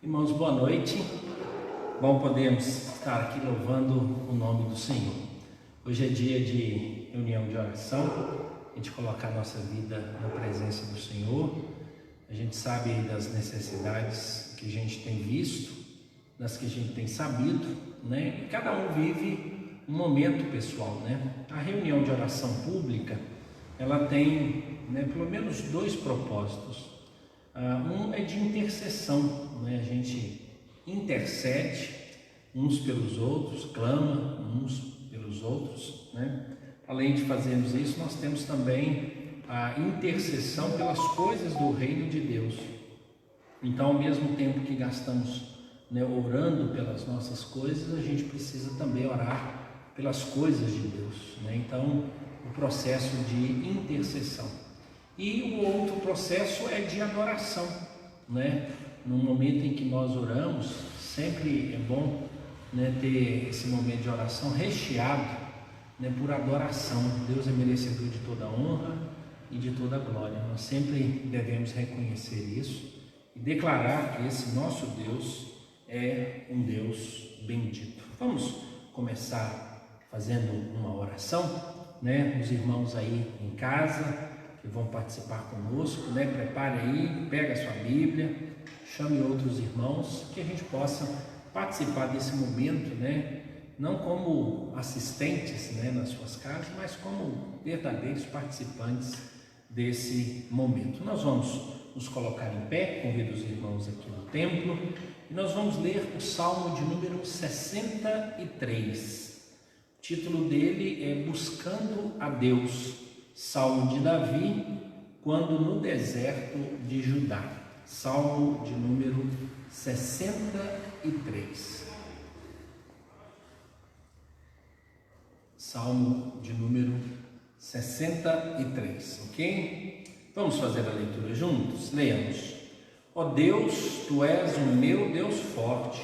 Irmãos, boa noite. Bom podermos estar aqui louvando o nome do Senhor. Hoje é dia de reunião de oração, a gente colocar a nossa vida na presença do Senhor. A gente sabe das necessidades que a gente tem visto, das que a gente tem sabido, né? E cada um vive um momento pessoal, né? A reunião de oração pública, ela tem, pelo menos dois propósitos. Um é de intercessão, né? A gente intercede uns pelos outros, clama uns pelos outros, né? Além de fazermos isso, nós temos também a intercessão pelas coisas do reino de Deus. Então, ao mesmo tempo que gastamos, orando pelas nossas coisas, a gente precisa também orar pelas coisas de Deus, né? Então, o processo de intercessão. E o outro processo é de adoração, né? No momento em que nós oramos, sempre é bom, ter esse momento de oração recheado, por adoração. Deus é merecedor de toda honra e de toda glória. Nós sempre devemos reconhecer isso e declarar que esse nosso Deus é um Deus bendito. Vamos começar fazendo uma oração, Os irmãos aí em casa que vão participar conosco, prepare aí, pega a sua Bíblia, chame outros irmãos, que a gente possa participar desse momento, não como assistentes, nas suas casas, mas como verdadeiros participantes desse momento. Nós vamos nos colocar em pé, convido os irmãos aqui no templo, e nós vamos ler o Salmo de número 63. O título dele é Buscando a Deus. Salmo de Davi, quando no deserto de Judá. Salmo de número 63. Salmo de número 63, ok? Vamos fazer a leitura juntos? Leamos. Ó Deus, Tu és o meu Deus forte,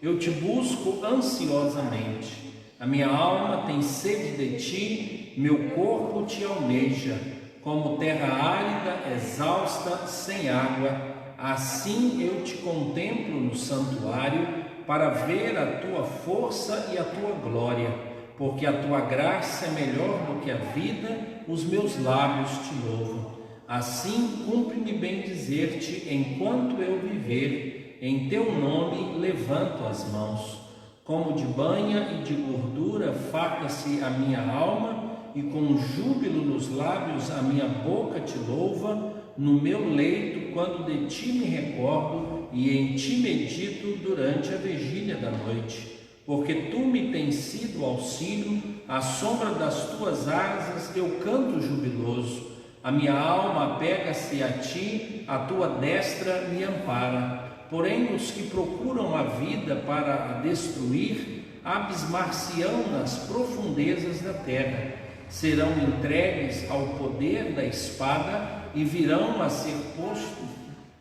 eu te busco ansiosamente. A minha alma tem sede de Ti, meu corpo Te almeja, como terra árida, exausta, sem água. Assim eu Te contemplo no santuário, para ver a Tua força e a Tua glória, porque a Tua graça é melhor do que a vida, os meus lábios Te louvam. Assim cumpre-me bem dizer-Te, enquanto eu viver, em Teu nome levanto as mãos. Como de banha e de gordura farta-se a minha alma, e com júbilo nos lábios a minha boca Te louva. No meu leito, quando de Ti me recordo, e em Ti medito durante a vigília da noite. Porque Tu me tens sido auxílio, à sombra das Tuas asas eu canto jubiloso. A minha alma apega-se a Ti, a Tua destra me ampara. Porém, os que procuram a vida para a destruir, abismar-se-ão nas profundezas da terra. Serão entregues ao poder da espada e virão a ser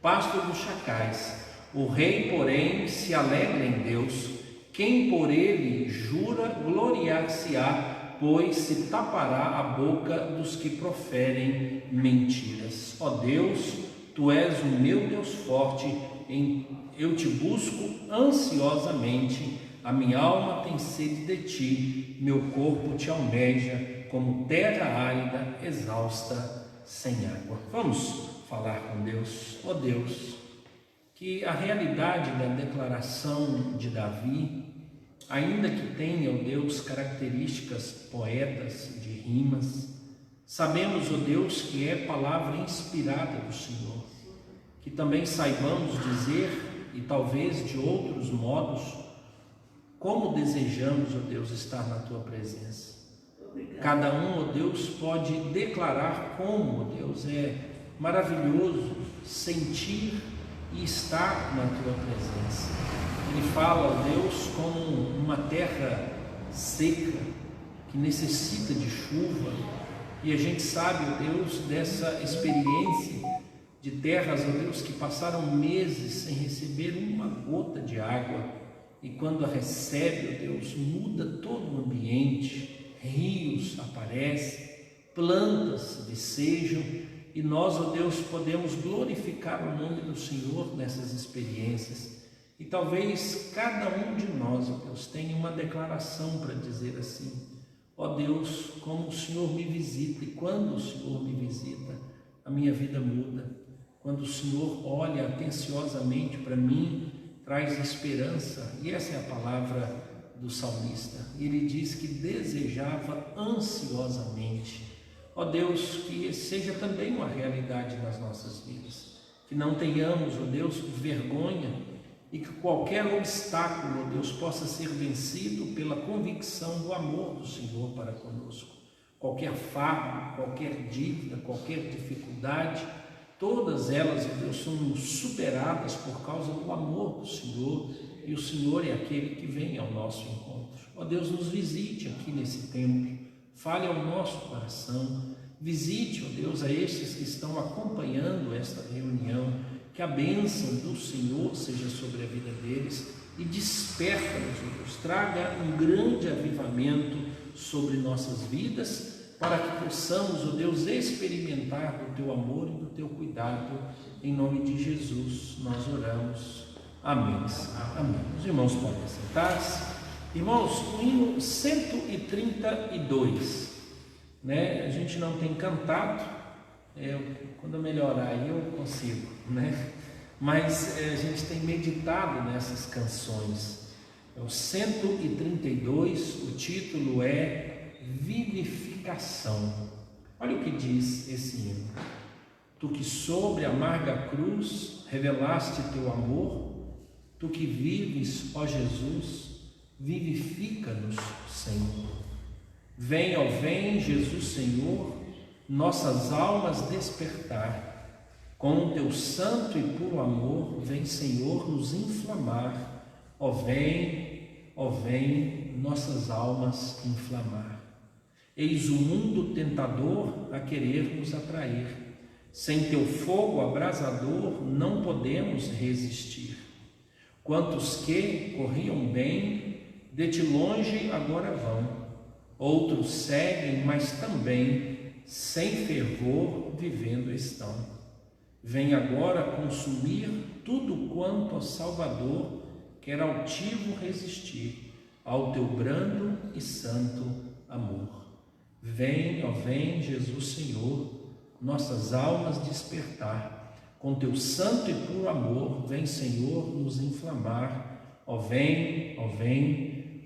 pasto dos chacais. O rei, porém, se alegra em Deus. Quem por ele jura, gloriar-se-á, pois se tapará a boca dos que proferem mentiras. Ó Deus, Tu és o meu Deus forte, eu Te busco ansiosamente. A minha alma tem sede de Ti, meu corpo Te almeja, como terra árida, exausta, sem água. Vamos falar com Deus. Ó Deus, que a realidade da declaração de Davi, ainda que tenha, ó Deus, características poetas de rimas, sabemos, ó Deus, que é palavra inspirada do Senhor. Que também saibamos dizer, e talvez de outros modos, como desejamos, ó Deus, estar na Tua presença. Cada um, ó Deus, pode declarar como, ó Deus, é maravilhoso sentir e estar na Tua presença. Ele fala, ó Deus, como uma terra seca, que necessita de chuva, e a gente sabe, ó Deus, dessa experiência de terras, ó Deus, que passaram meses sem receber uma gota de água, e quando a recebe, ó Deus, muda todo o ambiente, rios aparecem, plantas vicejam, e nós, ó Deus, podemos glorificar o nome do Senhor nessas experiências. E talvez cada um de nós, ó Deus, tenha uma declaração para dizer assim: ó Deus, como o Senhor me visita, e quando o Senhor me visita, a minha vida muda. Quando o Senhor olha atenciosamente para mim, traz esperança. E essa é a palavra do salmista. Ele diz que desejava ansiosamente. Ó Deus, que seja também uma realidade nas nossas vidas. Que não tenhamos, ó Deus, vergonha, e que qualquer obstáculo, ó Deus, possa ser vencido pela convicção do amor do Senhor para conosco. Qualquer fardo, qualquer dívida, qualquer dificuldade, todas elas, ó Deus, são superadas por causa do amor do Senhor, e o Senhor é aquele que vem ao nosso encontro. Ó Deus, nos visite aqui nesse templo, fale ao nosso coração, visite, ó Deus, a estes que estão acompanhando esta reunião, que a bênção do Senhor seja sobre a vida deles e desperta-nos, ó Deus, traga um grande avivamento sobre nossas vidas, para que possamos, ó Deus, experimentar do Teu amor e do Teu cuidado. Em nome de Jesus nós oramos. Amém. Amém. Os irmãos podem sentar-se. Irmãos, o hino 132, né? A gente não tem cantado. Quando eu melhorar aí eu consigo, né? Mas a gente tem meditado nessas canções. É o 132, o título é Vivificação. Olha o que diz esse hino: Tu que sobre a amarga cruz revelaste teu amor, tu que vives, ó Jesus, vivifica-nos, Senhor. Vem, ó vem, Jesus Senhor, nossas almas despertar. Com teu santo e puro amor, vem, Senhor, nos inflamar. Ó vem, nossas almas inflamar. Eis o mundo tentador a querer nos atrair. Sem teu fogo abrasador não podemos resistir. Quantos que corriam bem, de ti longe agora vão. Outros seguem, mas também sem fervor vivendo estão. Vem agora consumir tudo quanto ao Salvador quer altivo resistir ao teu brando e santo amor. Vem, ó vem, Jesus Senhor, nossas almas despertar. Com teu santo e puro amor, vem, Senhor, nos inflamar. Ó vem,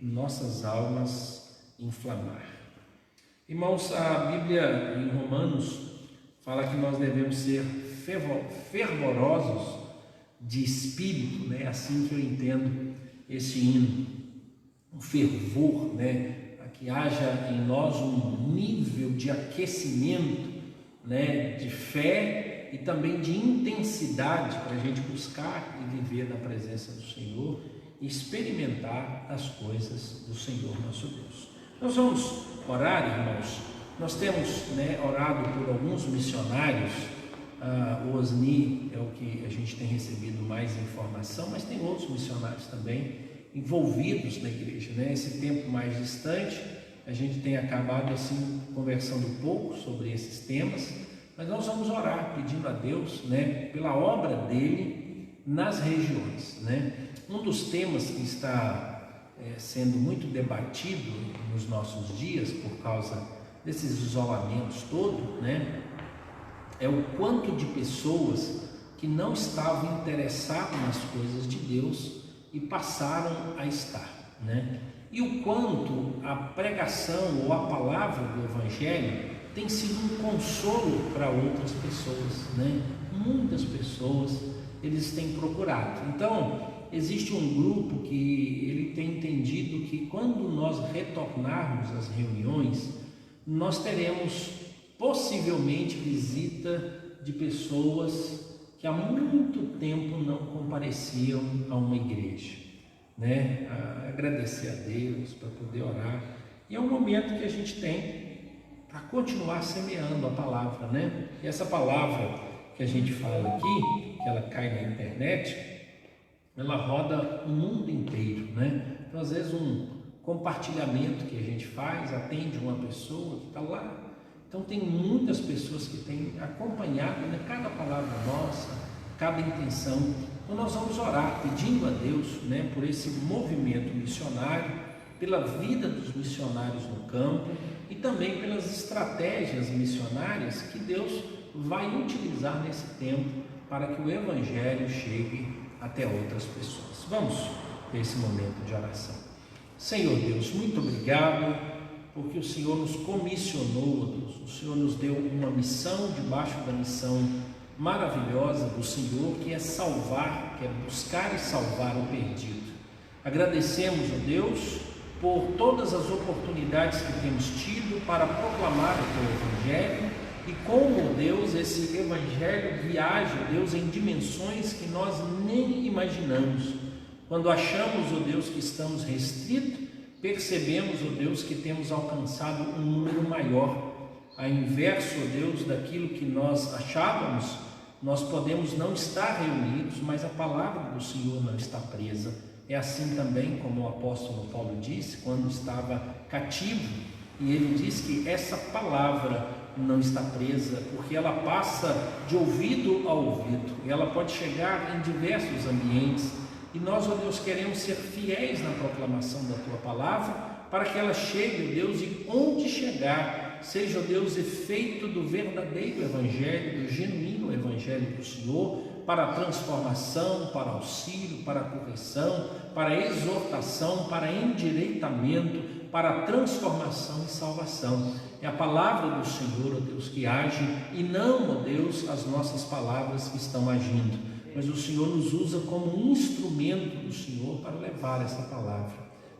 nossas almas inflamar. Irmãos, a Bíblia em Romanos fala que nós devemos ser fervorosos de espírito, né? Assim que eu entendo esse hino, um fervor, né? Que haja em nós um nível de aquecimento, né? De fé e também de intensidade para a gente buscar e viver na presença do Senhor e experimentar as coisas do Senhor nosso Deus. Nós vamos orar, irmãos. Nós temos, né, orado por alguns missionários. O OSNI é o que a gente tem recebido mais informação, mas tem outros missionários também envolvidos na igreja, né? Esse tempo mais distante, a gente tem acabado assim conversando um pouco sobre esses temas, mas nós vamos orar pedindo a Deus, né, pela obra dele nas regiões, né? Um dos temas que está sendo muito debatido nos nossos dias por causa desses isolamentos todos, né, é o quanto de pessoas que não estavam interessadas nas coisas de Deus e passaram a estar, né? E o quanto a pregação ou a palavra do Evangelho tem sido um consolo para outras pessoas, né? Muitas pessoas eles têm procurado. Então, existe um grupo que ele tem entendido que quando nós retornarmos às reuniões, nós teremos possivelmente visita de pessoas que há muito tempo não compareciam a uma igreja, né? Agradecer a Deus, para poder orar. E é um momento que a gente tem para continuar semeando a palavra, né? E essa palavra que a gente fala aqui, que ela cai na internet, ela roda o mundo inteiro, né? Então, às vezes, um compartilhamento que a gente faz atende uma pessoa que está lá. Então, tem muitas pessoas que têm acompanhado, né, cada palavra nossa, cada intenção. Então nós vamos orar pedindo a Deus, né, por esse movimento missionário, pela vida dos missionários no campo e também pelas estratégias missionárias que Deus vai utilizar nesse tempo para que o Evangelho chegue até outras pessoas. Vamos ter esse momento de oração. Senhor Deus, muito obrigado, porque o Senhor nos comissionou, Deus. O Senhor nos deu uma missão debaixo da missão maravilhosa do Senhor, que é salvar, que é buscar e salvar o perdido. Agradecemos, ó Deus, por todas as oportunidades que temos tido para proclamar o Teu Evangelho e como, Deus, esse Evangelho viaja, Deus, em dimensões que nós nem imaginamos. Quando achamos, ó Deus, que estamos restritos, percebemos, ó Deus, que temos alcançado um número maior. Ao inverso, ó Deus, daquilo que nós achávamos, nós podemos não estar reunidos, mas a palavra do Senhor não está presa. É assim também como o apóstolo Paulo disse, quando estava cativo, e ele diz que essa palavra não está presa, porque ela passa de ouvido a ouvido, e ela pode chegar em diversos ambientes, e nós, ó Deus, queremos ser fiéis na proclamação da Tua palavra, para que ela chegue, ó Deus, e onde chegar, seja, ó Deus, efeito do verdadeiro Evangelho, do genuíno Evangelho do Senhor, para a transformação, para auxílio, para a correção, para a exortação, para endireitamento, para a transformação e salvação. É a palavra do Senhor, ó Deus, que age, e não, ó Deus, as nossas palavras que estão agindo, mas o Senhor nos usa como um instrumento do Senhor para levar essa palavra.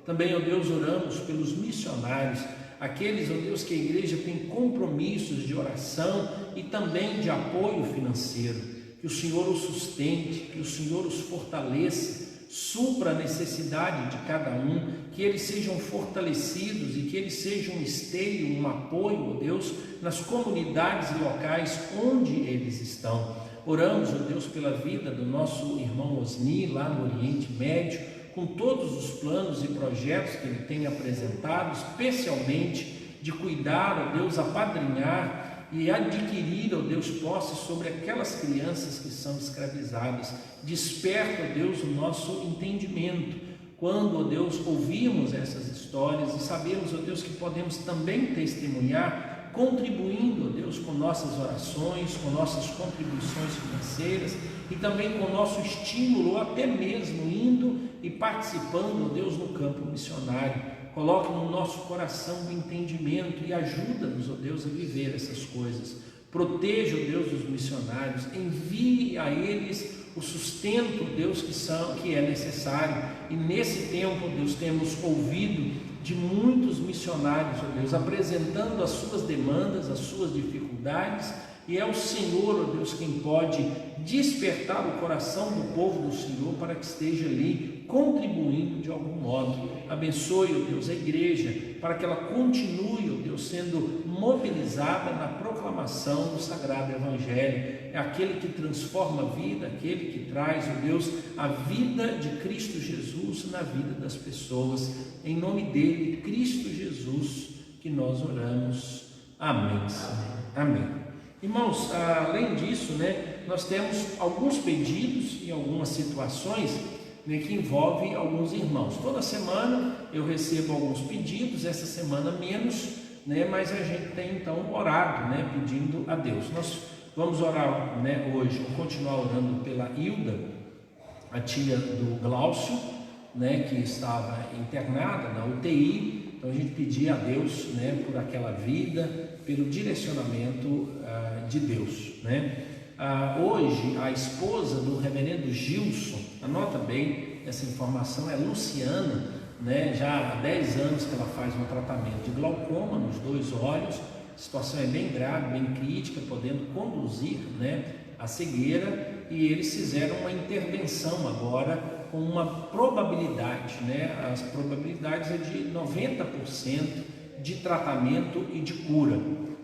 Também, ó Deus, oramos pelos missionários, aqueles, ó Deus, que a igreja tem compromissos de oração e também de apoio financeiro. Que o Senhor os sustente, que o Senhor os fortaleça, supra a necessidade de cada um, que eles sejam fortalecidos e que eles sejam um esteio, um apoio, ó Deus, nas comunidades e locais onde eles estão. Oramos, ó Deus, pela vida do nosso irmão Osni, lá no Oriente Médio, com todos os planos e projetos que ele tem apresentado, especialmente de cuidar, ó Deus, apadrinhar e adquirir, ó Deus, posse sobre aquelas crianças que são escravizadas. Desperta, ó Deus, o nosso entendimento, quando, ó Deus, ouvimos essas histórias e sabemos, ó Deus, que podemos também testemunhar, contribuindo, ó Deus, com nossas orações, com nossas contribuições financeiras e também com o nosso estímulo, ou até mesmo indo e participando, ó Deus, no campo missionário. Coloque no nosso coração o entendimento e ajuda-nos, ó Deus, a viver essas coisas. Proteja, ó Deus, os missionários, envie a eles o sustento, Deus, que é necessário. E nesse tempo, Deus, temos ouvido de muitos missionários, ó Deus, apresentando as suas demandas, as suas dificuldades, e é o Senhor, ó Deus, quem pode despertar o coração do povo do Senhor para que esteja ali contribuindo de algum modo. Abençoe, ó Deus, a igreja, para que ela continue, ó Deus, sendo mobilizada na proclamação do Sagrado Evangelho. É aquele que transforma a vida, aquele que traz, ó Deus, a vida de Cristo Jesus na vida das pessoas. Em nome dele, Cristo Jesus, que nós oramos. Amém, Senhor. Amém. Irmãos, além disso, nós temos alguns pedidos e algumas situações que envolvem alguns irmãos. Toda semana eu recebo alguns pedidos, essa semana menos, mas a gente tem então orado, pedindo a Deus. Nós vamos orar hoje, vamos continuar orando pela Hilda, a tia do Glaucio, que estava internada na UTI. Então a gente pedia a Deus por aquela vida, pelo direcionamento de Deus. Hoje a esposa do reverendo Gilson, anota bem essa informação, é Luciana, já há 10 anos que ela faz um tratamento de glaucoma nos 2 olhos. A situação é bem grave, bem crítica, podendo conduzir a cegueira, e eles fizeram uma intervenção agora com uma probabilidade, as probabilidades é de 90% de tratamento e de cura.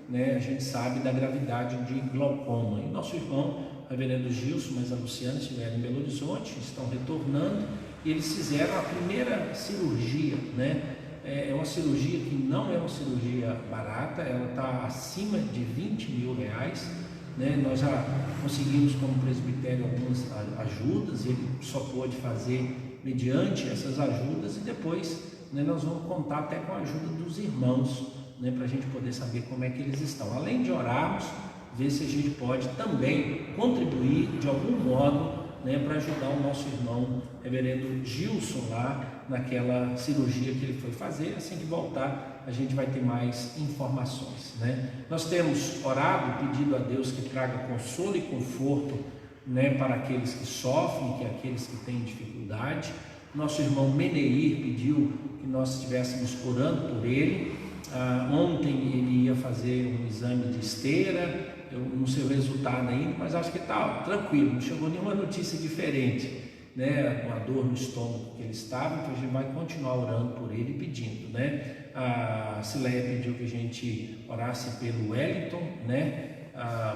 A gente sabe da gravidade de glaucoma. E nosso irmão, o reverendo Gilson, mas a Luciana estiveram em Belo Horizonte, estão retornando, e eles fizeram a primeira cirurgia, É uma cirurgia que não é uma cirurgia barata, ela está acima de R$20 mil, né? Nós já conseguimos como presbitério algumas ajudas, e ele só pôde fazer mediante essas ajudas, e depois, né, nós vamos contar até com a ajuda dos irmãos, né, para a gente poder saber como é que eles estão. Além de orarmos, ver se a gente pode também contribuir de algum modo, né, para ajudar o nosso irmão reverendo Gilson lá naquela cirurgia que ele foi fazer. Assim que voltar, a gente vai ter mais informações, né? Nós temos orado, pedido a Deus que traga consolo e conforto, né, para aqueles que sofrem, que aqueles que têm dificuldade. Nosso irmão Meneir pediu que nós estivéssemos orando por ele. Ontem ele ia fazer um exame de esteira, eu não sei o resultado ainda, mas acho que está tranquilo, não chegou nenhuma notícia diferente, né? Uma dor no estômago que ele estava, então a gente vai continuar orando por ele e pedindo, né? A Cileia pediu que a gente orasse pelo Wellington, né?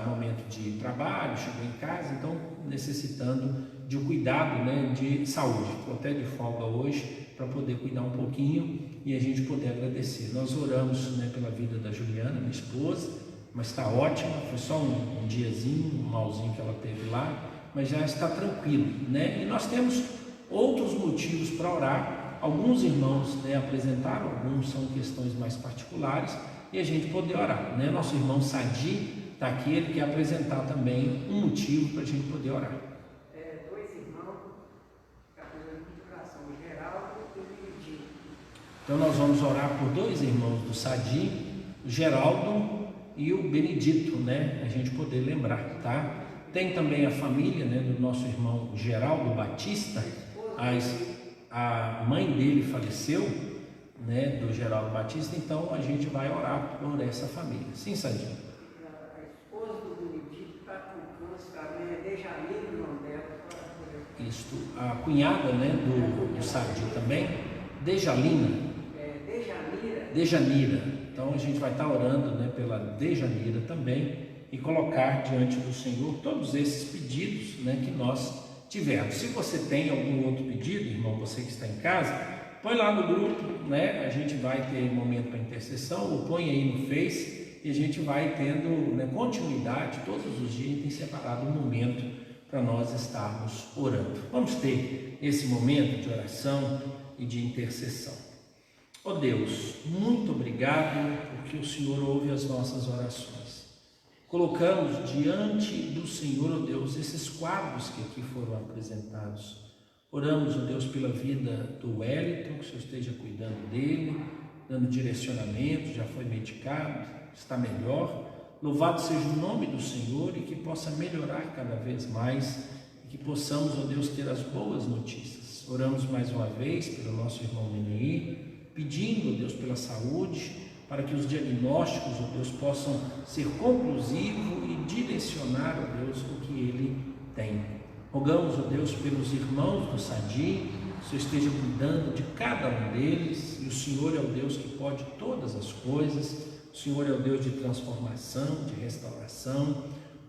Momento de trabalho, chegou em casa, então necessitando de um cuidado, né, de saúde. Estou até de folga hoje para poder cuidar um pouquinho e a gente poder agradecer. Nós oramos, né, pela vida da Juliana, minha esposa, mas está ótima, foi só um diazinho, um malzinho que ela teve lá, mas já está tranquilo, né? E nós temos outros motivos para orar. Alguns irmãos, né, apresentaram, alguns são questões mais particulares, e a gente poder orar, né? Nosso irmão Sadi está aqui, ele quer apresentar também um motivo para a gente poder orar. Dois irmãos que apresentam de oração, o Geraldo e o Benedito. Então nós vamos orar por dois irmãos do Sadi, o Geraldo e o Benedito, né? A gente poder lembrar, tá? Tem também a família, né, do nosso irmão Geraldo Batista. A mãe dele faleceu, né, do Geraldo Batista, então a gente vai orar por essa família. Sim, Sadinho? A esposa do Benedito está com câncer também, é Dejanira, o nome dela. Isto, a cunhada, né, do Sadi também, Dejalina. Dejanira. Então a gente vai estar orando, né, pela Dejanira também e colocar diante do Senhor todos esses pedidos, né, que nós tivermos. Se você tem algum outro pedido, irmão, você que está em casa, põe lá no grupo, né? A gente vai ter momento para intercessão, ou põe aí no Face e a gente vai tendo, né, continuidade. Todos os dias tem separado um momento para nós estarmos orando. Vamos ter esse momento de oração e de intercessão. Ó Deus, muito obrigado porque o Senhor ouve as nossas orações. Colocamos diante do Senhor, ó Deus, esses quadros que aqui foram apresentados. Oramos, ó Deus, pela vida do Wellington, que o Senhor esteja cuidando dele, dando direcionamento, já foi medicado, está melhor. Louvado seja o nome do Senhor e que possa melhorar cada vez mais e que possamos, ó Deus, ter as boas notícias. Oramos mais uma vez pelo nosso irmão Meneir, pedindo, ó Deus, pela saúde, para que os diagnósticos, ó Deus, possam ser conclusivos e direcionar, ó Deus, o que ele tem. Rogamos, ó Deus, pelos irmãos do Sadi, que o Senhor esteja cuidando de cada um deles, e o Senhor é o Deus que pode todas as coisas, o Senhor é o Deus de transformação, de restauração.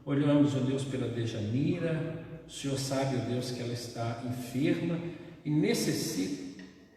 Oramos, ó Deus, pela Dejanira, o Senhor sabe, ó Deus, que ela está enferma e necessita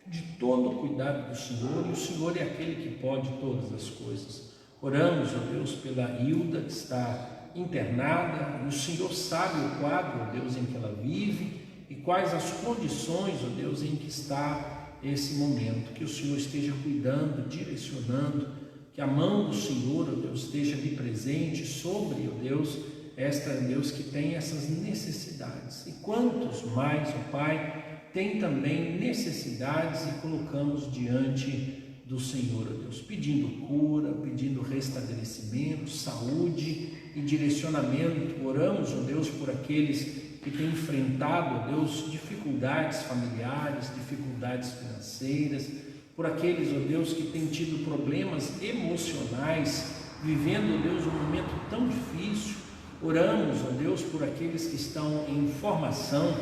de todo o cuidado do Senhor, e o Senhor é aquele que pode todas as coisas. Oramos, ó Deus, pela Hilda, que está internada, e o Senhor sabe o quadro, ó Deus, em que ela vive, e quais as condições, ó Deus, em que está esse momento. Que o Senhor esteja cuidando, direcionando, que a mão do Senhor, ó Deus, esteja ali presente sobre, ó Deus, esta, Deus, que tem essas necessidades. E quantos mais, ó Pai, tem também necessidades e colocamos diante do Senhor, ó Deus, pedindo cura, pedindo restabelecimento, saúde e direcionamento. Oramos, ó Deus, por aqueles que têm enfrentado, ó Deus, dificuldades familiares, dificuldades financeiras, por aqueles, ó Deus, que têm tido problemas emocionais, vivendo, ó Deus, um momento tão difícil. Oramos, ó Deus, por aqueles que estão em formação,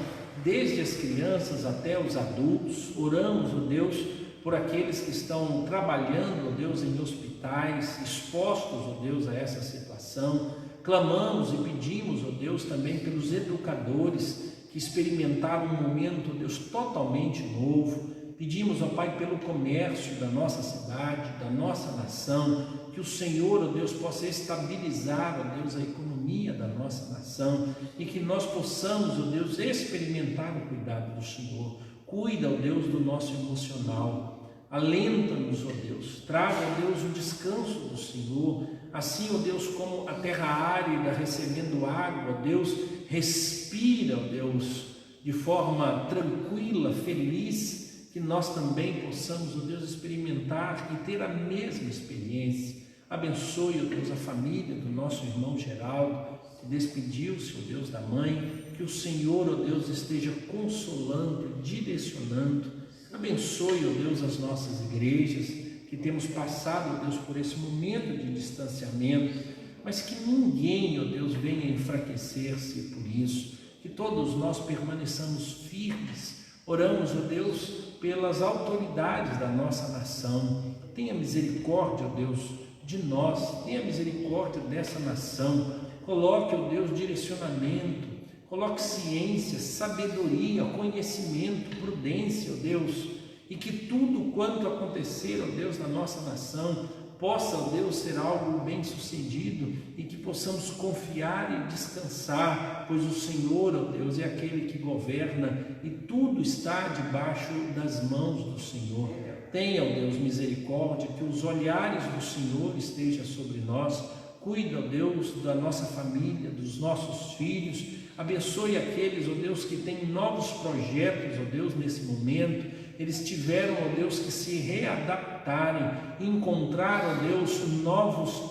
desde as crianças até os adultos. Oramos, ó Deus, por aqueles que estão trabalhando, ó Deus, em hospitais, expostos, ó Deus, a essa situação. Clamamos e pedimos, ó Deus, também pelos educadores que experimentaram um momento, ó Deus, totalmente novo. Pedimos, ó Pai, pelo comércio da nossa cidade, da nossa nação, que o Senhor, ó Deus, possa estabilizar, ó Deus, a economia economia da nossa nação e que nós possamos, ó Deus, experimentar o cuidado do Senhor. Cuida, ó Deus, do nosso emocional. Alenta-nos, ó Deus. Traga, ó Deus, o descanso do Senhor. Assim, ó Deus, como a terra árida recebendo água, ó Deus, respira, ó Deus, de forma tranquila, feliz, que nós também possamos, ó Deus, experimentar e ter a mesma experiência. Abençoe, ó Deus, a família do nosso irmão Geraldo, que despediu-se, ó Deus, da mãe. Que o Senhor, ó Deus, esteja consolando, direcionando. Abençoe, ó Deus, as nossas igrejas, que temos passado, ó Deus, por esse momento de distanciamento, mas que ninguém, ó Deus, venha enfraquecer-se por isso. Que todos nós permaneçamos firmes. Oramos, ó Deus, pelas autoridades da nossa nação. Tenha misericórdia, ó Deus, de nós. Tenha misericórdia dessa nação. Coloque, ó Deus, direcionamento. Coloque ciência, sabedoria, conhecimento, prudência, ó Deus. E que tudo quanto acontecer, ó Deus, na nossa nação, possa, ó Deus, ser algo bem sucedido e que possamos confiar e descansar, pois o Senhor, ó Deus, é aquele que governa e tudo está debaixo das mãos do Senhor. Tenha, ó Deus, misericórdia, que os olhares do Senhor estejam sobre nós. Cuida, ó Deus, da nossa família, dos nossos filhos. Abençoe aqueles, ó Deus, que têm novos projetos, ó Deus, nesse momento. Eles tiveram, ó Deus, que se readaptarem, encontrar, ó Deus, novos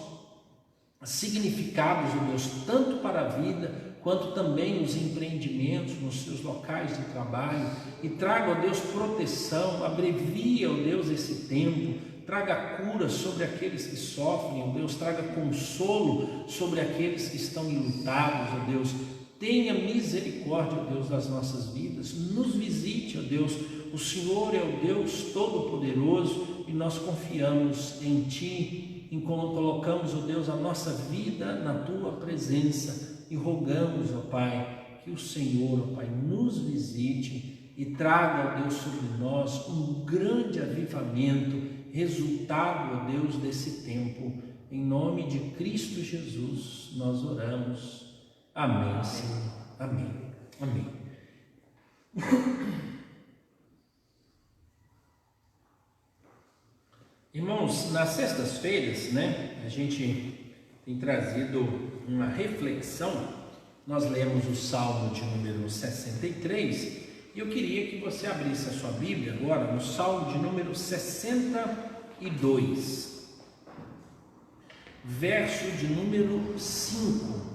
significados, ó Deus, tanto para a vida, quanto também nos empreendimentos, nos seus locais de trabalho. E traga, ó Deus, proteção, abrevia, ó Deus, esse tempo. Traga cura sobre aqueles que sofrem, ó Deus. Traga consolo sobre aqueles que estão enlutados, ó Deus. Tenha misericórdia, ó Deus, das nossas vidas. Nos visite, ó Deus. O Senhor é o Deus Todo-Poderoso e nós confiamos em Ti, e colocamos, ó Deus, a nossa vida na Tua presença e rogamos, ó Pai, que o Senhor, ó Pai, nos visite e traga, ó Deus, sobre nós um grande avivamento, resultado, ó Deus, desse tempo. Em nome de Cristo Jesus nós oramos. Amém, Senhor. Amém. Amém. Irmãos, nas sextas-feiras, a gente tem trazido uma reflexão. Nós lemos o Salmo de número 63 e eu queria que você abrisse a sua Bíblia agora no Salmo de número 62, verso de número 5.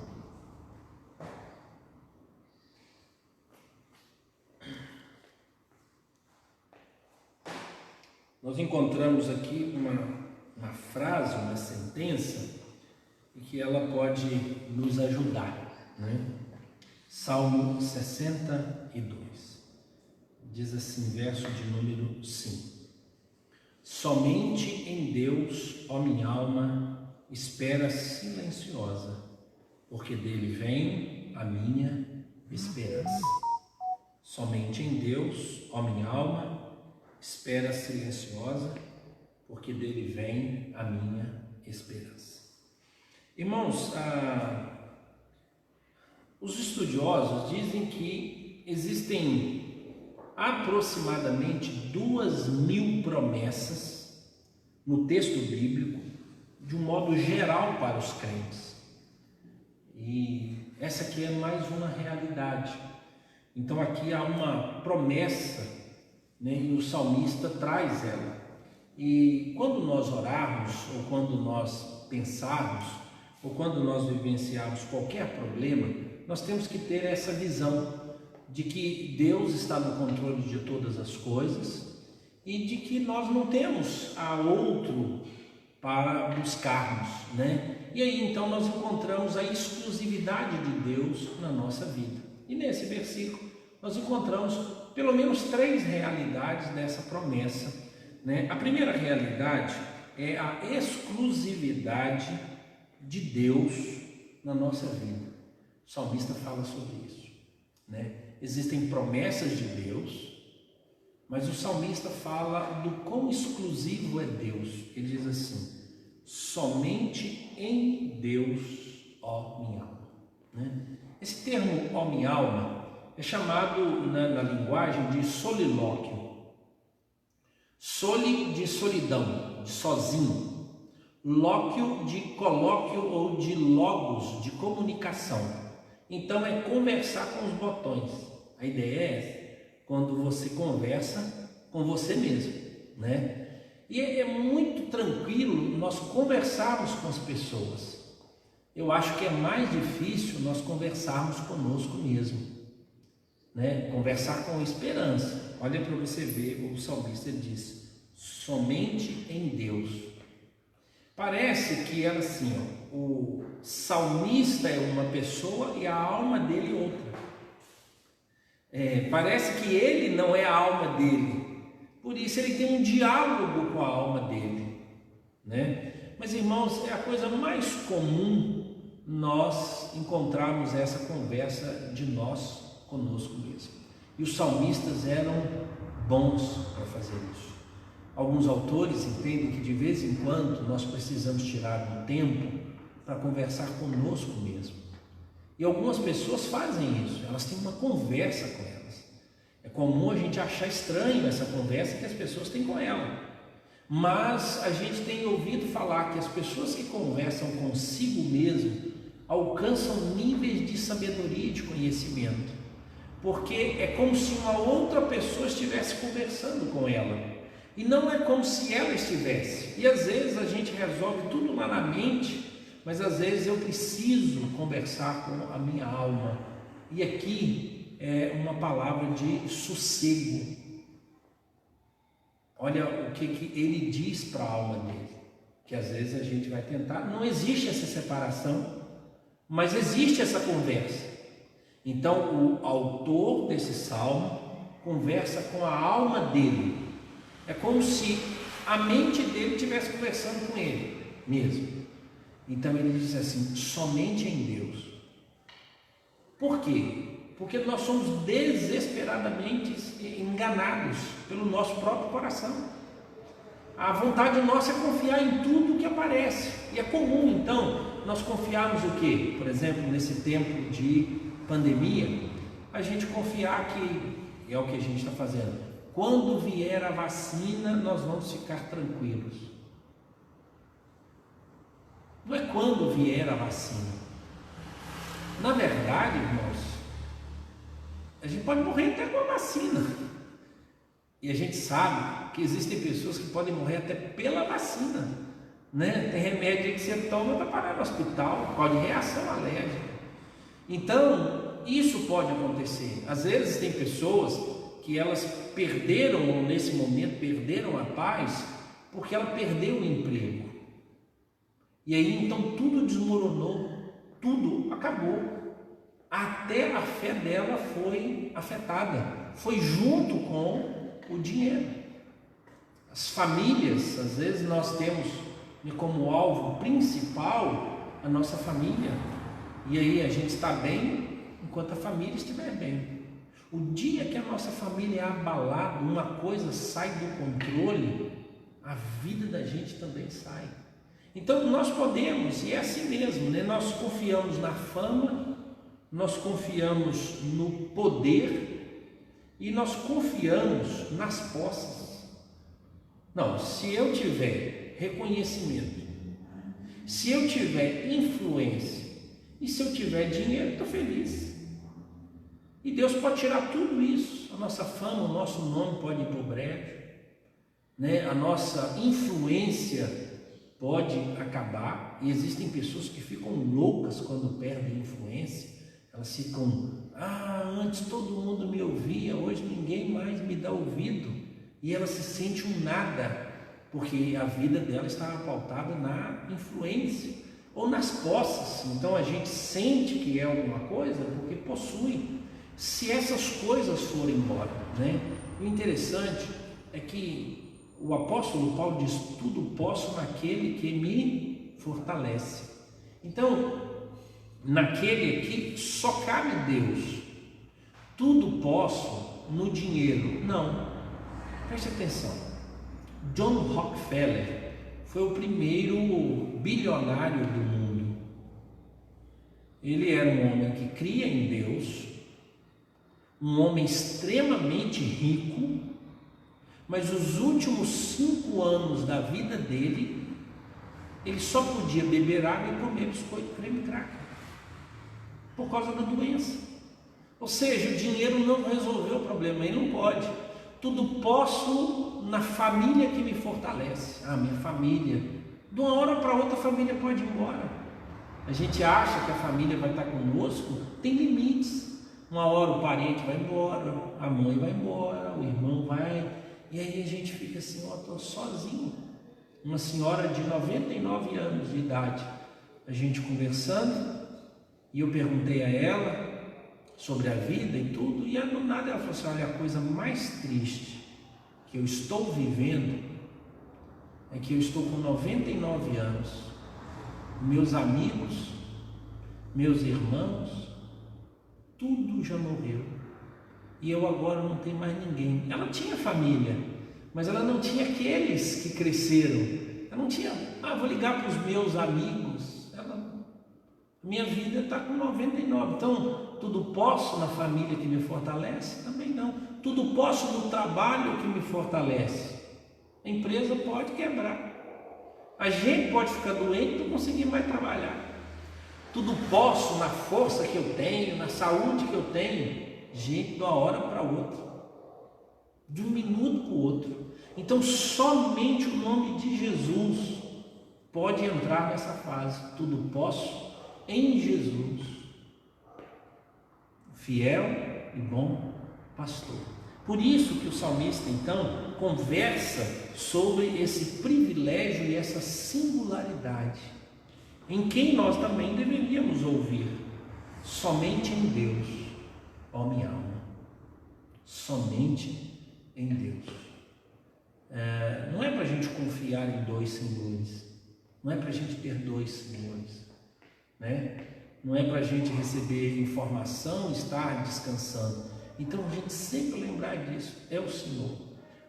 Nós encontramos aqui uma frase, uma sentença, e que ela pode nos ajudar, Salmo 62, diz assim, verso de número 5: Somente em Deus, ó minha alma, espera silenciosa, porque dele vem a minha esperança. Somente em Deus, ó minha alma, espera silenciosa, porque dele vem a minha esperança. Irmãos, os estudiosos dizem que existem aproximadamente 2.000 promessas no texto bíblico, de um modo geral para os crentes. E essa aqui é mais uma realidade. Então aqui há uma promessa, e o salmista traz ela. E quando nós orarmos, ou quando nós pensarmos, ou quando nós vivenciarmos qualquer problema, nós temos que ter essa visão de que Deus está no controle de todas as coisas e de que nós não temos a outro para buscarmos, E aí então nós encontramos a exclusividade de Deus na nossa vida. E nesse versículo nós encontramos pelo menos 3 realidades dessa promessa, A primeira realidade é a exclusividade de Deus na nossa vida. O salmista fala sobre isso, Existem promessas de Deus, mas o salmista fala do quão exclusivo é Deus. Ele diz assim: somente em Deus, ó minha alma. né? Esse termo homem-alma é chamado na linguagem de solilóquio. Soli de solidão, de sozinho. Lóquio de colóquio ou de logos, de comunicação. Então é conversar com os botões. A ideia é essa, quando você conversa com você mesmo, né? E é muito tranquilo nós conversarmos com as pessoas. Eu acho que é mais difícil nós conversarmos conosco mesmo, né? Conversar com esperança. Olha para você ver, o salmista diz: somente em Deus. Parece que era assim, ó, o salmista é uma pessoa e a alma dele outra. Parece que ele não é a alma dele, por isso ele tem um diálogo com a alma dele, né? Mas irmãos, é a coisa mais comum nós encontrarmos essa conversa de nós conosco mesmo. E os salmistas eram bons para fazer isso. Alguns autores entendem que de vez em quando nós precisamos tirar um tempo para conversar conosco mesmo. E algumas pessoas fazem isso, elas têm uma conversa com elas. É comum a gente achar estranho essa conversa que as pessoas têm com ela. Mas a gente tem ouvido falar que as pessoas que conversam consigo mesmo alcançam níveis de sabedoria e de conhecimento. Porque é como se uma outra pessoa estivesse conversando com ela. E não é como se ela estivesse. E às vezes a gente resolve tudo lá na mente, mas às vezes eu preciso conversar com a minha alma. E aqui é uma palavra de sossego. Olha o que ele diz para a alma dele. Que às vezes a gente vai tentar. Não existe essa separação, mas existe essa conversa. Então o autor desse salmo conversa com a alma dele. É como se a mente dele estivesse conversando com ele mesmo. Então ele diz assim: somente em Deus. Por quê? Porque nós somos desesperadamente enganados pelo nosso próprio coração. A vontade nossa é confiar em tudo que aparece. E é comum, então, nós confiarmos o quê? Por exemplo, nesse tempo de pandemia, a gente confiar que é o que a gente está fazendo. Quando vier a vacina, nós vamos ficar tranquilos. Não é quando vier a vacina. Na verdade, irmãos, a gente pode morrer até com a vacina. E a gente sabe que existem pessoas que podem morrer até pela vacina, né? Tem remédio que você toma para parar no hospital, pode reação alérgica. Então, isso pode acontecer. Às vezes tem pessoas que elas perderam, ou nesse momento perderam a paz, porque ela perdeu o emprego. E aí então tudo desmoronou, tudo acabou. Até a fé dela foi afetada, foi junto com o dinheiro. As famílias, às vezes nós temos como alvo principal a nossa família, e aí a gente está bem enquanto a família estiver bem. O dia que a nossa família é abalada, uma coisa sai do controle, a vida da gente também sai. Então nós podemos, e é assim mesmo, né? Nós confiamos na fama, nós confiamos no poder e nós confiamos nas posses. Não, se eu tiver reconhecimento, se eu tiver influência e se eu tiver dinheiro, estou feliz. E Deus pode tirar tudo isso, a nossa fama, o nosso nome pode ir para o brejo, né? A nossa influência pode acabar, e existem pessoas que ficam loucas quando perdem influência. Elas ficam, antes todo mundo me ouvia, hoje ninguém mais me dá ouvido, e ela se sente um nada, porque a vida dela estava pautada na influência, ou nas posses. Então a gente sente que é alguma coisa porque possui. Se essas coisas forem embora, né? O interessante é que o apóstolo Paulo diz: tudo posso naquele que me fortalece. Então, naquele aqui só cabe Deus. Tudo posso no dinheiro. Não, preste atenção. John Rockefeller foi o primeiro bilionário do mundo. Ele era um homem que cria em Deus, um homem extremamente rico, mas os últimos 5 anos da vida dele, ele só podia beber água e comer biscoito, creme e cracker, por causa da doença. Ou seja, o dinheiro não resolveu o problema, ele não pode. Tudo posso na família que me fortalece. Minha família. De uma hora para outra a família pode ir embora. A gente acha que a família vai estar conosco, tem limites. Uma hora o parente vai embora, a mãe vai embora, o irmão vai, e aí a gente fica assim, estou sozinho. Uma senhora de 99 anos de idade, a gente conversando, e eu perguntei a ela sobre a vida e tudo, e do nada ela falou assim, olha, a coisa mais triste que eu estou vivendo é que eu estou com 99 anos, meus amigos, meus irmãos, tudo já morreu, e eu agora não tenho mais ninguém. Ela tinha família, mas ela não tinha aqueles que cresceram, ela não tinha, vou ligar para os meus amigos, minha vida está com 99, então tudo posso na família que me fortalece? Também não. Tudo posso no trabalho que me fortalece? A empresa pode quebrar, a gente pode ficar doente e não conseguir mais trabalhar. Tudo posso na força que eu tenho, na saúde que eu tenho? Gente, de uma hora para outra, de um minuto para o outro. Então somente o nome de Jesus pode entrar nessa fase. Tudo posso em Jesus, fiel e bom pastor. Por isso que o salmista então conversa sobre esse privilégio e essa singularidade, em quem nós também deveríamos ouvir: somente em Deus, ó minha alma, somente em Deus. Não é para a gente confiar em dois senhores, não é para a gente ter dois senhores, né? Não é para a gente receber informação e estar descansando. Então a gente sempre lembrar disso, é o Senhor.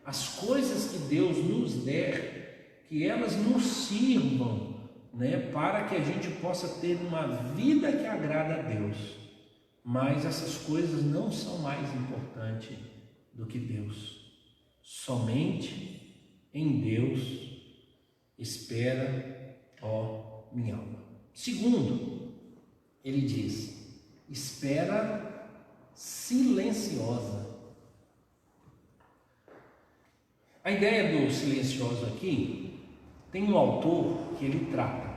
As coisas que Deus nos der, que elas nos sirvam, né, para que a gente possa ter uma vida que agrada a Deus. Mas essas coisas não são mais importantes do que Deus. Somente em Deus espera, ó minha alma. Segundo, ele diz: espera silenciosa. A ideia do silencioso aqui tem um autor que ele trata,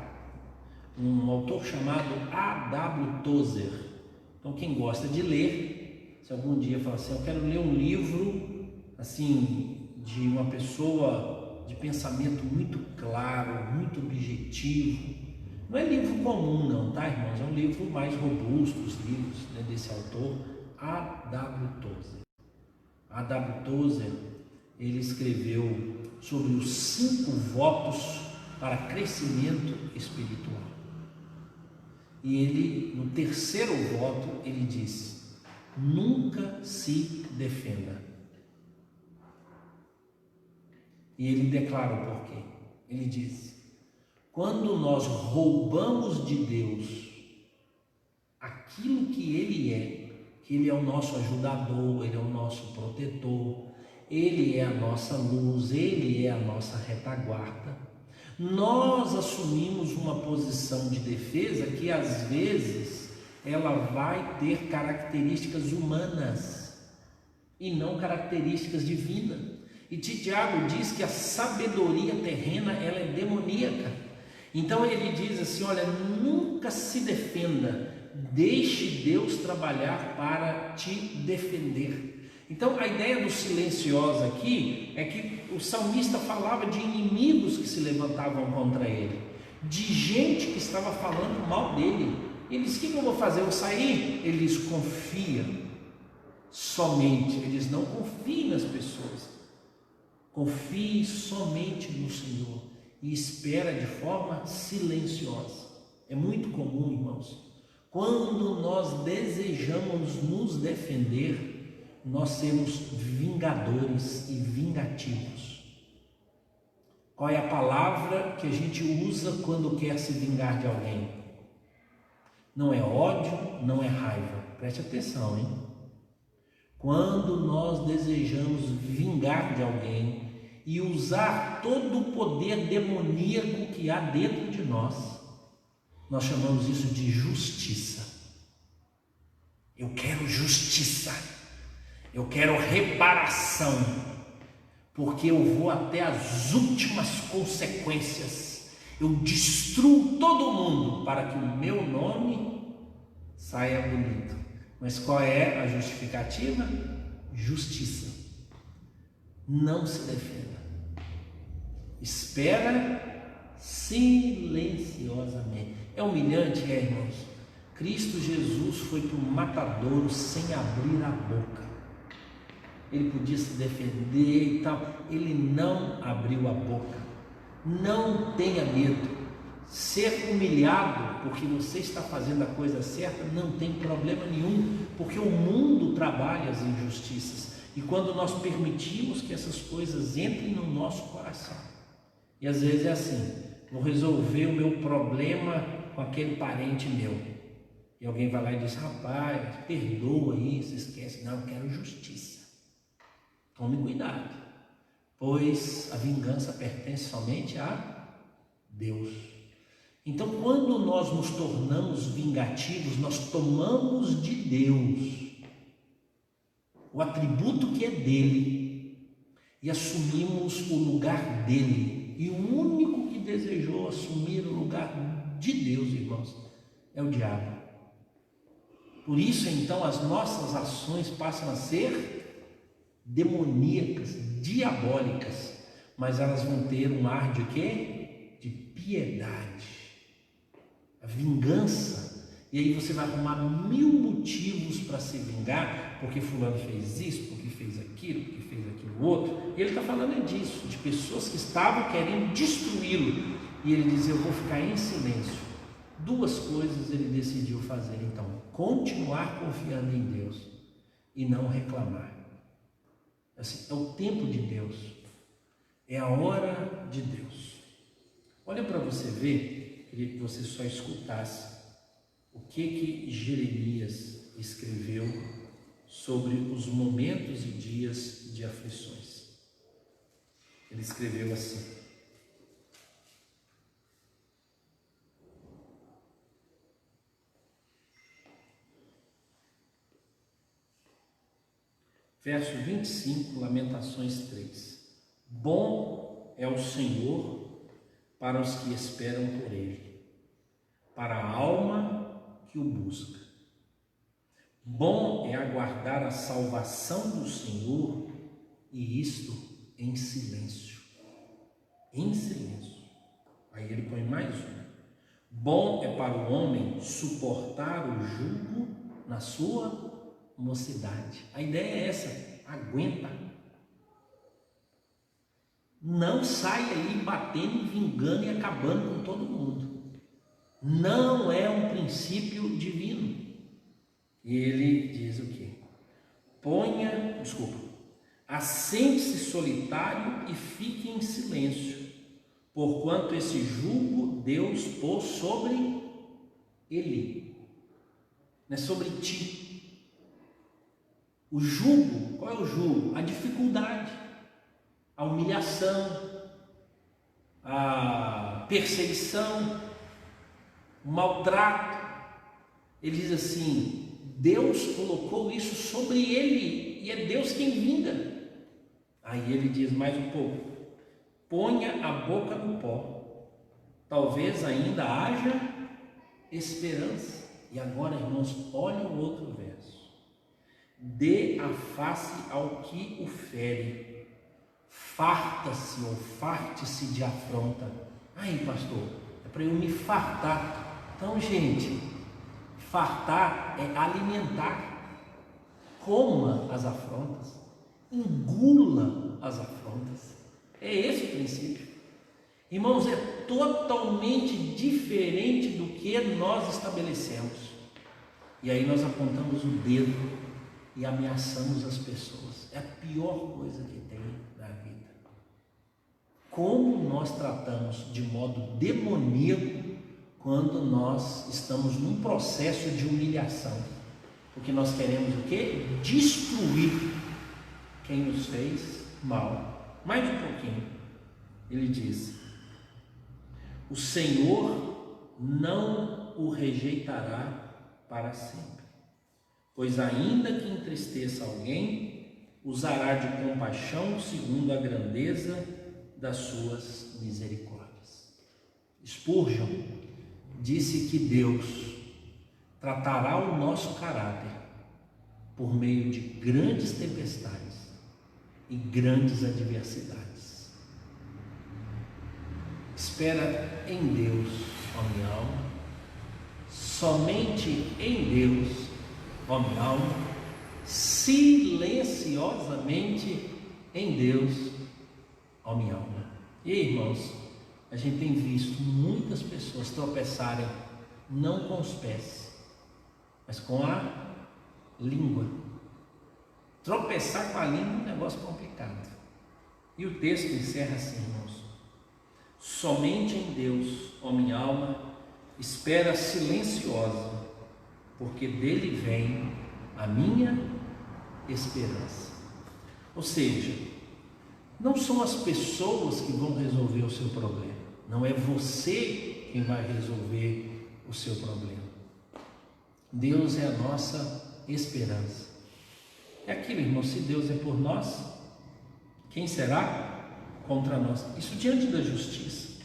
um autor chamado A.W. Tozer. Então quem gosta de ler, se algum dia falar assim, eu quero ler um livro assim de uma pessoa de pensamento muito claro, muito objetivo, não é livro comum não, tá, irmãos? É um livro mais robusto, os livros, né, desse autor, A.W. Tozer. A.W. Tozer, ele escreveu sobre os 5 votos para crescimento espiritual. E ele, no 3º voto, ele disse: nunca se defenda. E ele declara o porquê. Ele diz: quando nós roubamos de Deus aquilo que Ele é, que Ele é o nosso ajudador, Ele é o nosso protetor, Ele é a nossa luz, Ele é a nossa retaguarda, nós assumimos uma posição de defesa que às vezes ela vai ter características humanas e não características divinas. E Tiago diz que a sabedoria terrena ela é demoníaca. Então ele diz assim, olha, nunca se defenda, deixe Deus trabalhar para te defender. Então a ideia do silencioso aqui é que o salmista falava de inimigos que se levantavam contra ele, de gente que estava falando mal dele. Ele diz: o que eu vou fazer? Eu vou sair? Ele diz: confia somente. Ele diz: não confie nas pessoas, confie somente no Senhor e espera de forma silenciosa. É muito comum, irmãos, quando nós desejamos nos defender, nós sermos vingadores e vingativos. Qual é a palavra que a gente usa quando quer se vingar de alguém? Não é ódio, não é raiva. Preste atenção, hein? Quando nós desejamos vingar de alguém e usar todo o poder demoníaco que há dentro de nós, nós chamamos isso de justiça. Eu quero justiça, eu quero reparação, porque eu vou até as últimas consequências, eu destruo todo mundo para que o meu nome saia bonito. Mas qual é a justificativa? Justiça. Não se defenda, espera silenciosamente. É humilhante, irmãos? Cristo Jesus foi para o matadouro sem abrir a boca. Ele podia se defender e tal, ele não abriu a boca. Não tenha medo. Ser humilhado porque você está fazendo a coisa certa não tem problema nenhum, porque o mundo trabalha as injustiças. E quando nós permitimos que essas coisas entrem no nosso coração, e às vezes é assim, vou resolver o meu problema com aquele parente meu, e alguém vai lá e diz, rapaz, perdoa isso, esquece. Não, eu quero justiça. Tome cuidado, pois a vingança pertence somente a Deus. Então, quando nós nos tornamos vingativos, nós tomamos de Deus o atributo que é dele e assumimos o lugar dele. E o único que desejou assumir o lugar de Deus, irmãos, é o diabo. Por isso, então, as nossas ações passam a ser demoníacas, diabólicas, mas elas vão ter um ar de quê? De piedade. A vingança. E aí você vai arrumar 1000 motivos para se vingar, porque fulano fez isso, porque fez aquilo outro. E ele está falando disso, de pessoas que estavam querendo destruí-lo. E ele diz, eu vou ficar em silêncio. 2 coisas ele decidiu fazer então: continuar confiando em Deus e não reclamar. Assim, é o tempo de Deus, é a hora de Deus. Olha para você ver, queria que você só escutasse o que Jeremias escreveu sobre os momentos e dias de aflições. Ele escreveu assim: verso 25, Lamentações 3. Bom é o Senhor para os que esperam por Ele, para a alma que o busca. Bom é aguardar a salvação do Senhor, e isto em silêncio. Em silêncio. Aí ele põe mais um. Bom é para o homem suportar o jugo na sua mocidade. A ideia é essa: aguenta. Não sai aí batendo, vingando e acabando com todo mundo. Não é um princípio divino. E ele diz o quê? Assente-se solitário e fique em silêncio, porquanto esse jugo Deus pôs sobre ele, não é sobre ti. O jugo, qual é o jugo? A dificuldade, a humilhação, a perseguição, o maltrato. Ele diz assim: Deus colocou isso sobre ele, e é Deus quem vinga. Aí ele diz mais um pouco: ponha a boca no pó, talvez ainda haja esperança. E agora, irmãos, olha o outro verso: dê a face ao que o fere, farta-se ou farte-se de afronta. Aí, pastor, é para eu me fartar. Então, gente, fartar é alimentar. Coma as afrontas, engula as afrontas. É esse o princípio. Irmãos, é totalmente diferente do que nós estabelecemos. E aí nós apontamos o dedo e ameaçamos as pessoas. É a pior coisa que tem na vida. Como nós tratamos de modo demoníaco quando nós estamos num processo de humilhação, porque nós queremos o quê? Destruir quem nos fez mal. Mais um pouquinho, ele diz: o Senhor não o rejeitará para sempre, pois ainda que entristeça alguém, usará de compaixão segundo a grandeza das suas misericórdias. Spurgeon disse que Deus tratará o nosso caráter por meio de grandes tempestades e grandes adversidades. Espera em Deus, ó minha alma, somente em Deus, ó minha alma, silenciosamente em Deus, ó minha alma. E irmãos, a gente tem visto muitas pessoas tropeçarem não com os pés, mas com a língua. Tropeçar com a língua é um negócio complicado. E o texto encerra assim, irmãos: somente em Deus, ó minha alma, espera silenciosa, porque dele vem a minha esperança. Ou seja, não são as pessoas que vão resolver o seu problema, não é você quem vai resolver o seu problema. Deus é a nossa esperança. É aquilo, irmão, se Deus é por nós, quem será contra nós? Isso diante da justiça.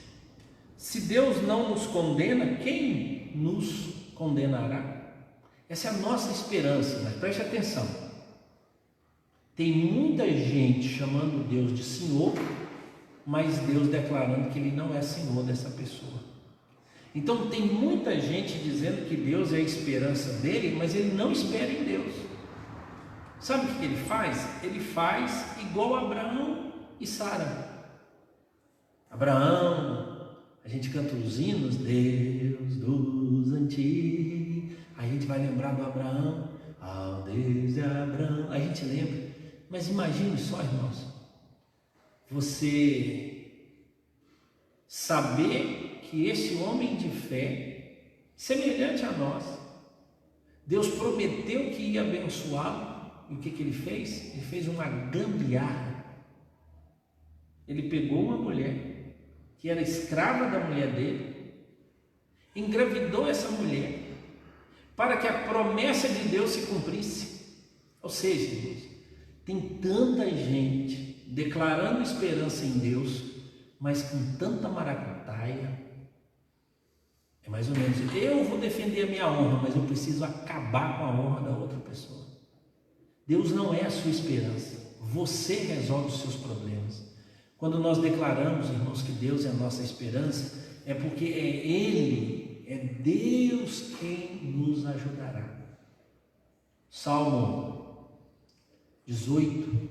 Se Deus não nos condena, quem nos condenará? Essa é a nossa esperança, mas preste atenção. Tem muita gente chamando Deus de Senhor, mas Deus declarando que Ele não é Senhor dessa pessoa. Então tem muita gente dizendo que Deus é a esperança dele, mas ele não espera em Deus. Sabe o que ele faz? Ele faz igual Abraão e Sara. Abraão, a gente canta os hinos, Deus dos antigos, a gente vai lembrar do Abraão, ao Deus de Abraão, a gente lembra. Mas imagine só, irmãos, você saber que esse homem de fé, semelhante a nós, Deus prometeu que ia abençoá-lo, e o que ele fez? Ele fez uma gambiarra. Ele pegou uma mulher que era escrava da mulher dele, engravidou essa mulher para que a promessa de Deus se cumprisse. Ou seja, irmãos, tem tanta gente declarando esperança em Deus, mas com tanta maracutaia. É mais ou menos: eu vou defender a minha honra, mas eu preciso acabar com a honra da outra pessoa. Deus não é a sua esperança, você resolve os seus problemas. Quando nós declaramos, irmãos, que Deus é a nossa esperança, é porque é Ele, é Deus quem nos ajudará. Salmo 18: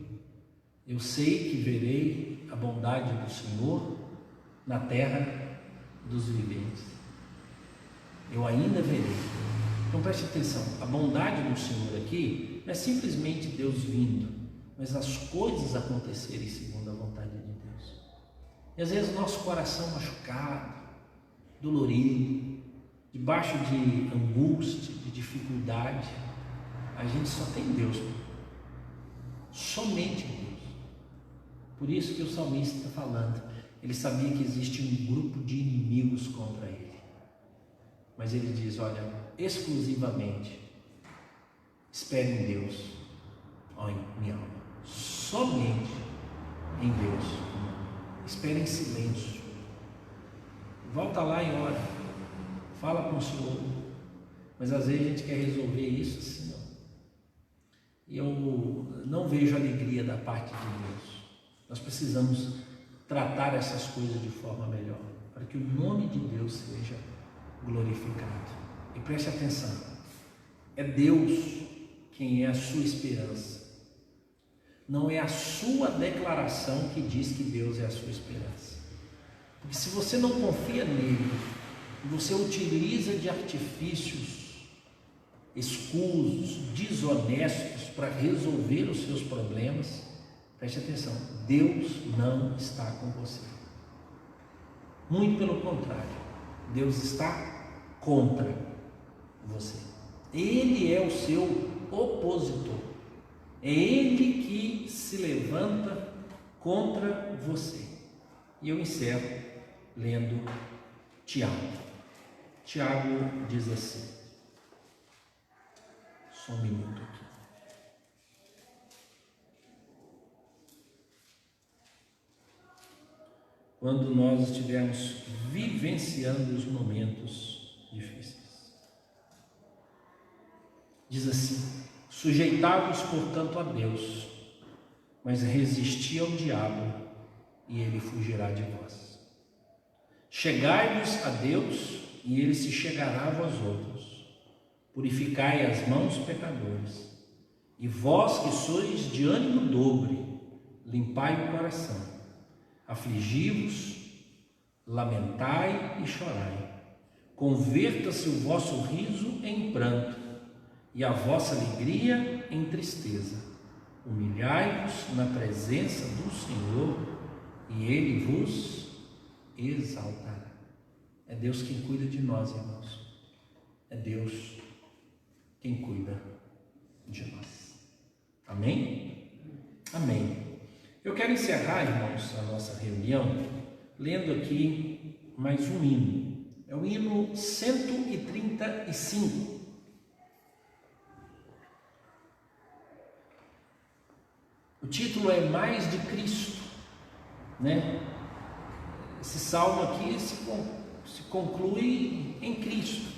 eu sei que verei a bondade do Senhor na terra dos viventes. Eu ainda verei. Então preste atenção, a bondade do Senhor aqui não é simplesmente Deus vindo, mas as coisas acontecerem segundo a vontade de Deus. E às vezes o nosso coração machucado, dolorido, debaixo de angústia, de dificuldade, a gente só tem Deus, somente Deus. Por isso que o salmista está falando, ele sabia que existe um grupo de inimigos contra ele, mas ele diz: olha, exclusivamente espere em Deus, ó minha alma, somente em Deus. Espere em silêncio, volta lá e ora, fala com o Senhor. Mas às vezes a gente quer resolver isso assim, não. E eu não vejo alegria da parte de Deus. Nós precisamos tratar essas coisas de forma melhor, para que o nome de Deus seja glorificado. E preste atenção, é Deus quem é a sua esperança, não é a sua declaração que diz que Deus é a sua esperança. Porque se você não confia nele, você utiliza de artifícios escusos, desonestos para resolver os seus problemas, preste atenção, Deus não está com você. Muito pelo contrário, Deus está contra você. Ele é o seu opositor. É ele que se levanta contra você. E eu encerro lendo Tiago. Tiago diz assim, só um minuto aqui. Quando nós estivermos vivenciando os momentos difíceis. Diz assim, sujeitai-vos, portanto, a Deus, mas resisti ao diabo, e ele fugirá de vós. Chegai-vos a Deus, e ele se chegará a vós outros. Purificai as mãos, pecadores, e vós que sois de ânimo dobre, limpai o coração. Afligi-vos, lamentai e chorai. Converta-se o vosso riso em pranto, e a vossa alegria em tristeza. Humilhai-vos na presença do Senhor, e Ele vos exaltará. É Deus quem cuida de nós, irmãos. É Deus quem cuida de nós. Amém? Amém. Eu quero encerrar, irmãos, a nossa reunião lendo aqui mais um hino. É o hino 135. O título é Mais de Cristo, né? Esse salmo aqui se conclui em Cristo,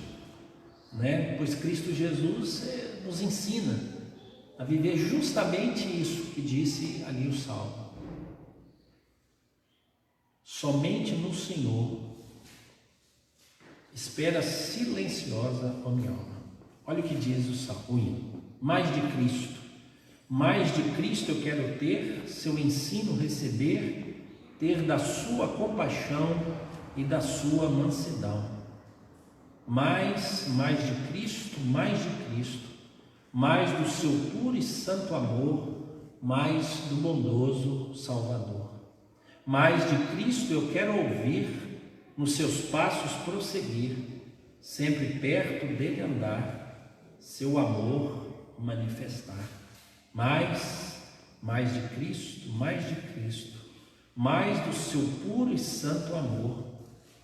né? Pois Cristo Jesus nos ensina a viver justamente isso que disse ali o salmo. Somente no Senhor espera silenciosa a minha alma. Olha o que diz o salmo, o hino. Mais de Cristo eu quero ter, seu ensino receber, ter da sua compaixão e da sua mansidão. Mais de Cristo, mais do seu puro e santo amor, mais do bondoso Salvador. Mais de Cristo eu quero ouvir, nos seus passos prosseguir, sempre perto dele andar, seu amor manifestar. Mais de Cristo, mais do seu puro e santo amor,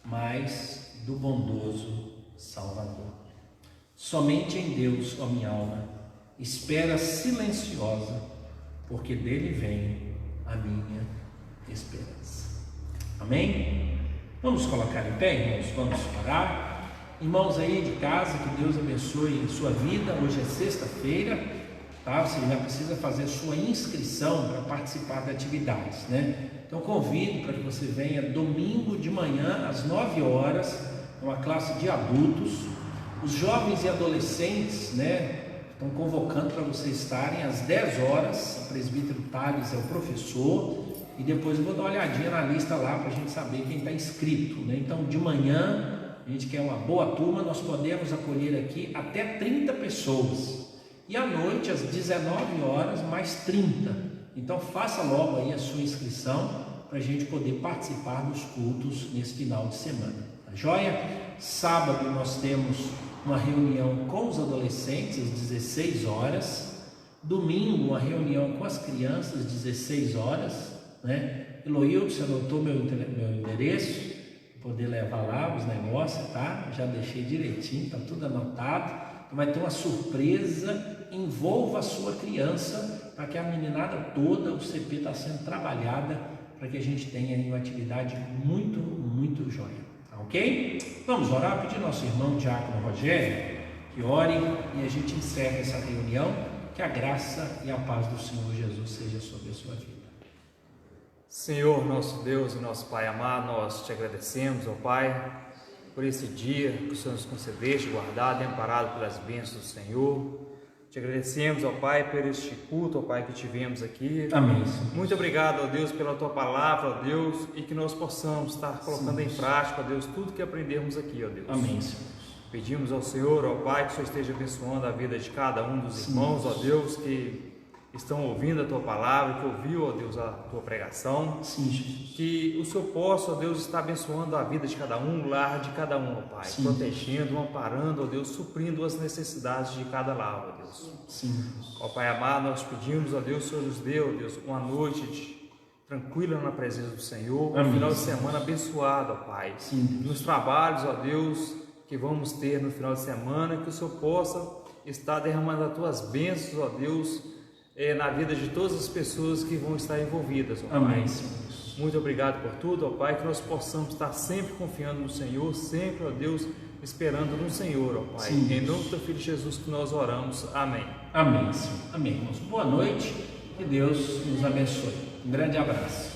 mais do bondoso Salvador. Somente em Deus, ó minha alma, espera silenciosa, porque dele vem a minha esperança. Amém? Vamos colocar em pé, irmãos, vamos orar. Irmãos aí de casa, que Deus abençoe sua vida. Hoje é sexta-feira, tá? Você já precisa fazer sua inscrição para participar das atividades, né? Então convido para que você venha domingo de manhã às 9 horas, uma classe de adultos. Os jovens e adolescentes, né, estão convocando para vocês estarem às 10 horas. O presbítero Thales é o professor, e depois eu vou dar uma olhadinha na lista lá para a gente saber quem está inscrito, né? Então de manhã a gente quer uma boa turma, nós podemos acolher aqui até 30 pessoas, e à noite às 19 horas mais 30. Então faça logo aí a sua inscrição para a gente poder participar dos cultos nesse final de semana, tá joia? Sábado nós temos uma reunião com os adolescentes às 16 horas, domingo uma reunião com as crianças às 16 horas, né? Eloildo, você anotou meu endereço, poder levar lá os negócios, tá? Já deixei direitinho, tá tudo anotado. Então vai ter uma surpresa, envolva a sua criança, para que a meninada toda, o CP está sendo trabalhada, para que a gente tenha aí uma atividade muito, muito jóia. Ok? Vamos orar, pedir ao nosso irmão Diácono Rogério que ore e a gente encerra essa reunião. Que a graça e a paz do Senhor Jesus seja sobre a sua vida. Senhor, nosso Deus e nosso Pai amado, nós te agradecemos, ó Pai, por esse dia que o Senhor nos concedeste, guardado e amparado pelas bênçãos do Senhor. Te agradecemos, ó Pai, por este culto, ó Pai, que tivemos aqui. Amém, Senhor. Muito obrigado, ó Deus, pela Tua palavra, ó Deus, e que nós possamos estar colocando em prática, ó Deus, tudo que aprendemos aqui, ó Deus. Amém, Senhor. Pedimos ao Senhor, ó Pai, que o Senhor esteja abençoando a vida de cada um dos irmãos, ó Deus, que estão ouvindo a Tua palavra, que ouviu, ó Deus, a Tua pregação. Sim, Jesus. Que o Senhor possa, ó Deus, estar abençoando a vida de cada um, o lar de cada um, ó Pai. Sim. Protegendo, amparando, ó Deus, suprindo as necessidades de cada lar, ó Deus. Sim. Ó Pai amado, nós pedimos, ó Deus, o Senhor nos dê, ó Deus, uma noite tranquila na presença do Senhor, um final de semana abençoado, ó Pai. Sim. Nos trabalhos, ó Deus, que vamos ter no final de semana, que o Senhor possa estar derramando as Tuas bênçãos, ó Deus, na vida de todas as pessoas que vão estar envolvidas, ó Amém, Pai. Senhor. Muito obrigado por tudo, ó Pai, que nós possamos estar sempre confiando no Senhor, sempre, ó Deus, esperando no Senhor, ó Pai. Sim. Em nome do Teu Filho Jesus que nós oramos. Amém. Amém, Senhor. Amém, irmãos. Boa noite. Que Deus nos abençoe. Um grande abraço.